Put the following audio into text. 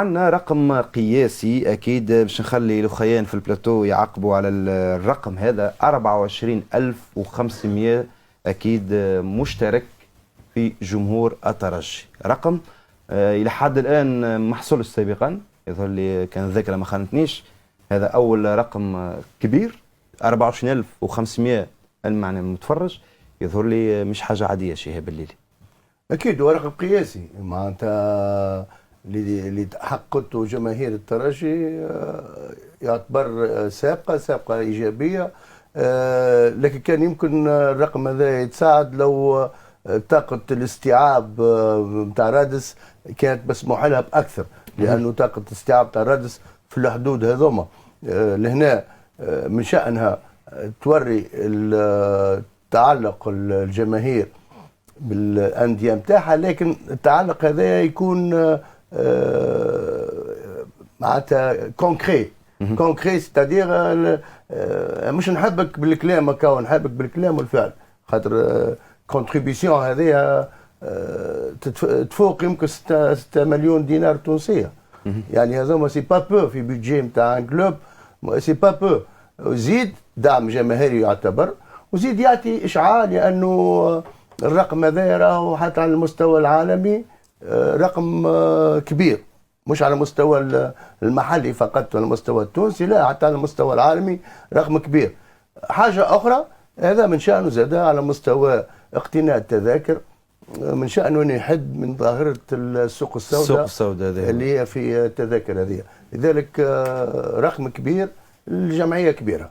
عندنا رقم قياسي اكيد باش نخلي الاخوان في البلاتو يعقبوا على الرقم هذا 24500 اكيد مشترك في جمهور الترجي. رقم الى حد الان ما حصلش سابقا، يظهر لي كان الذاكره ما خانتنيش. هذا اول رقم كبير 24500 المعنى متفرج، يظهر لي مش حاجه عاديه شهاب الليلي. اكيد هو رقم قياسي معناتها اللي حققته جماهير الترجي يعتبر سابقه ايجابيه. لكن كان يمكن الرقم هذا يتساعد لو طاقه الاستيعاب نتاع رادس كانت مسموح لها باكثر، لانه طاقه الاستيعاب نتاع رادس في الحدود هذوما لهنا من شانها توري تعلق الجماهير بالانديه نتاعها، لكن التعلق هذا يكون معناتها كونكري ستادير مش نحبك بالكلام هكا، نحبك بالكلام والفعل، خاطر كونتريبيسيون هذه تفوق يمكن 6 مليون دينار تونسيه. يعني هذوما سي با بو في بيدجي نتاع ان كلوب، سي با بو. زيد دعم جماهيري يعتبر، وزيد يعطي اشعاع لانه الرقم هذا راهو حتى على المستوى العالمي رقم كبير، مش على المستوى المحلي فقط، على المستوى التونسي لا، حتى على المستوى العالمي رقم كبير. حاجة أخرى، هذا من شأنه زاد على مستوى اقتناء التذاكر، من شأنه أن يحد من ظاهرة السوق السوداء اللي هي في التذاكر هذه. لذلك رقم كبير، الجمعية كبيرة.